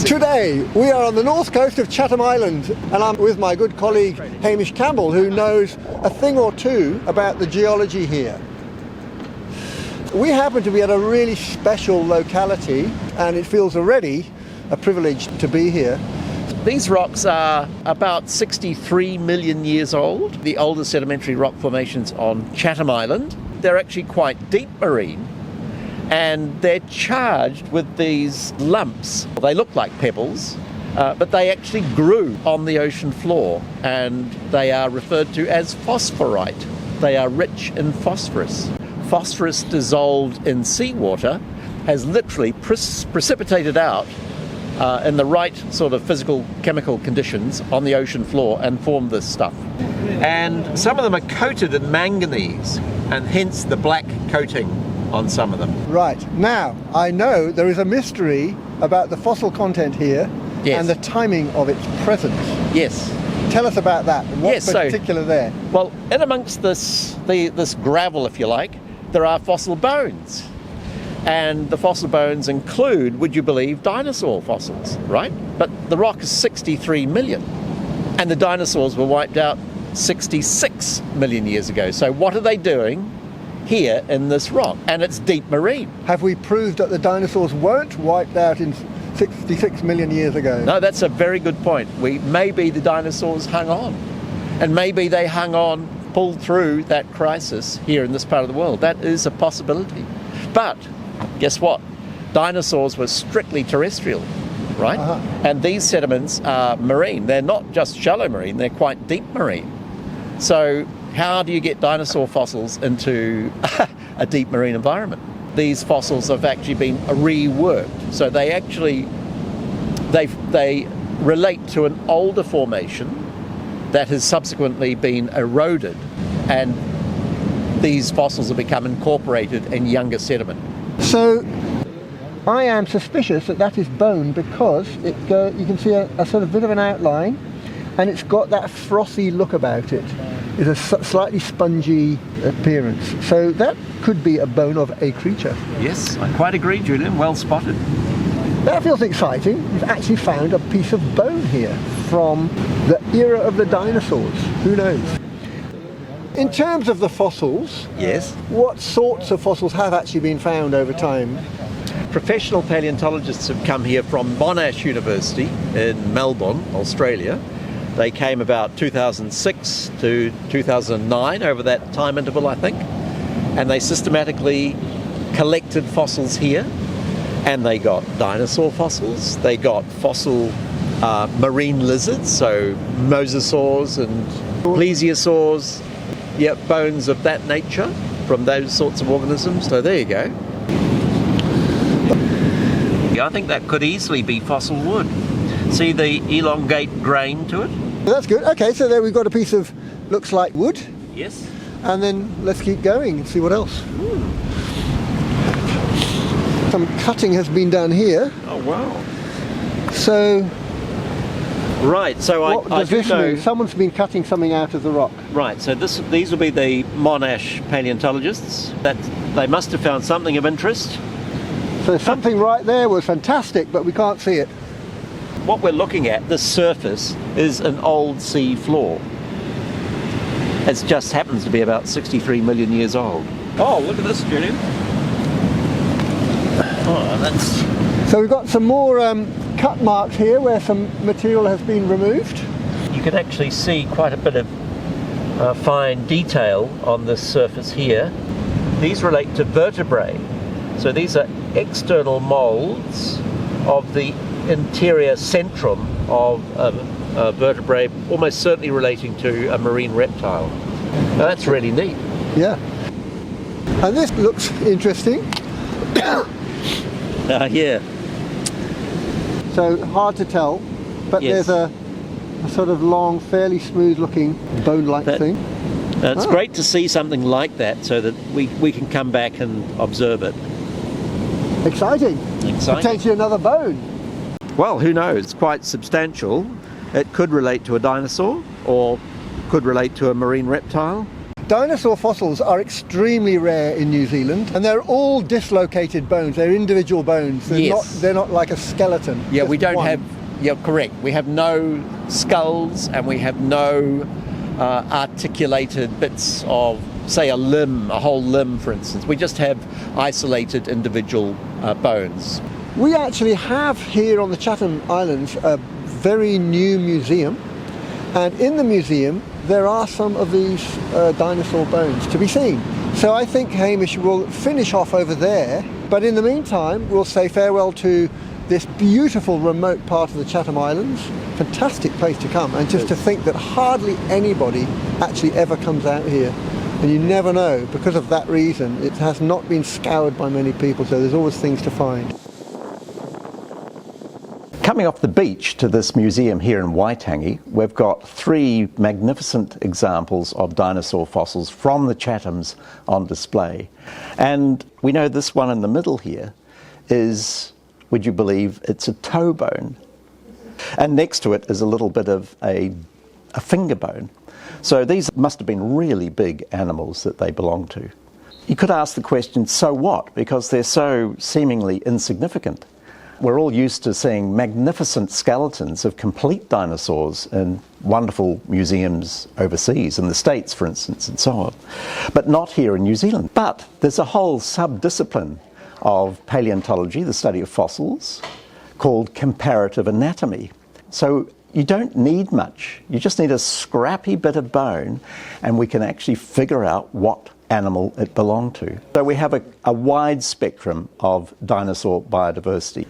Today we are on the north coast of Chatham Island, and I'm with my good colleague Hamish Campbell, who knows a thing or two about the geology here. We happen to be at a really special locality, and it feels already a privilege to be here. These rocks are about 63 million years old, the oldest sedimentary rock formations on Chatham Island. They're actually quite deep marine, and they're charged with these lumps. They look like pebbles, but they actually grew on the ocean floor, and they are referred to as phosphorite. They are rich in phosphorus. Phosphorus dissolved in seawater has literally precipitated out in the right sort of physical chemical conditions on the ocean floor and formed this stuff. And some of them are coated in manganese, and hence the black coating on some of them. Right. Now, I know there is a mystery about the fossil content here. Yes. And the timing of its presence. Yes. Tell us about that. What's particular there? Well, in amongst this gravel, if you like, there are fossil bones. And the fossil bones include, would you believe, dinosaur fossils, right? But the rock is 63 million, and the dinosaurs were wiped out 66 million years ago. So what are they doing here in this rock? And it's deep marine. Have we proved that the dinosaurs weren't wiped out in 66 million years ago? No, that's a very good point. Maybe the dinosaurs hung on, and maybe they hung on, pulled through that crisis here in this part of the world. That is a possibility. But guess what? Dinosaurs were strictly terrestrial, right? And these sediments are marine. They're not just shallow marine, they're quite deep marine. So how do you get dinosaur fossils into a deep marine environment? These fossils have actually been reworked. So they relate to an older formation that has subsequently been eroded, and these fossils have become incorporated in younger sediment. So I am suspicious that that is bone, because you can see a sort of bit of an outline, and it's got that frothy look about it. It's a slightly spongy appearance. So that could be a bone of a creature. Yes, I quite agree, Julian. Well spotted. That feels exciting. We've actually found a piece of bone here from the era of the dinosaurs. Who knows? In terms of the fossils, yes, what sorts of fossils have actually been found over time? Professional paleontologists have come here from Monash University in Melbourne, Australia. They came about 2006 to 2009, over that time interval, I think. And they systematically collected fossils here. And they got dinosaur fossils, they got fossil marine lizards, so mosasaurs and plesiosaurs, bones of that nature from those sorts of organisms. So there you go. I think that could easily be fossil wood. See the elongate grain to it? That's good. Okay, so there we've got a piece of, looks like wood. Yes. And then let's keep going and see what else. Some cutting has been done here. Oh wow! So, right. So what does this mean? Someone's been cutting something out of the rock. Right. So these will be the Monash paleontologists. That they must have found something of interest. So something right there was fantastic, but we can't see it. What we're looking at, this surface, is an old sea floor. It just happens to be about 63 million years old. Oh, look at this, Julian. Oh, that's... So we've got some more cut marks here where some material has been removed. You can actually see quite a bit of fine detail on this surface here. These relate to vertebrae. So these are external molds of the interior centrum of a vertebrae, almost certainly relating to a marine reptile. Now that's really neat. Yeah. And this looks interesting. Yeah. So hard to tell, but yes. There's a sort of long, fairly smooth looking bone-like thing. It's great to see something like that so that we can come back and observe it. Exciting. Potentially another bone. Well, who knows? It's quite substantial. It could relate to a dinosaur or could relate to a marine reptile. Dinosaur fossils are extremely rare in New Zealand, and they're all dislocated bones. They're individual bones. They're not like a skeleton. Yeah, we don't one. have, yeah, correct. We have no skulls and we have no articulated bits of, say, a limb, a whole limb, for instance. We just have isolated individual bones. We actually have here on the Chatham Islands a very new museum, and in the museum there are some of these dinosaur bones to be seen. So I think Hamish will finish off over there, but in the meantime we'll say farewell to this beautiful remote part of the Chatham Islands. Fantastic place to come, and just to think that hardly anybody actually ever comes out here. And you never know, because of that reason, it has not been scoured by many people, so there's always things to find. Coming off the beach to this museum here in Waitangi, we've got 3 magnificent examples of dinosaur fossils from the Chathams on display. And we know this one in the middle here is, would you believe, it's a toe bone. And next to it is a little bit of a finger bone. So these must have been really big animals that they belong to. You could ask the question, so what? Because they're so seemingly insignificant. We're all used to seeing magnificent skeletons of complete dinosaurs in wonderful museums overseas, in the States, for instance, and so on. But not here in New Zealand. But there's a whole sub-discipline of paleontology, the study of fossils, called comparative anatomy. So you don't need much. You just need a scrappy bit of bone, and we can actually figure out what animal it belonged to. So we have a wide spectrum of dinosaur biodiversity.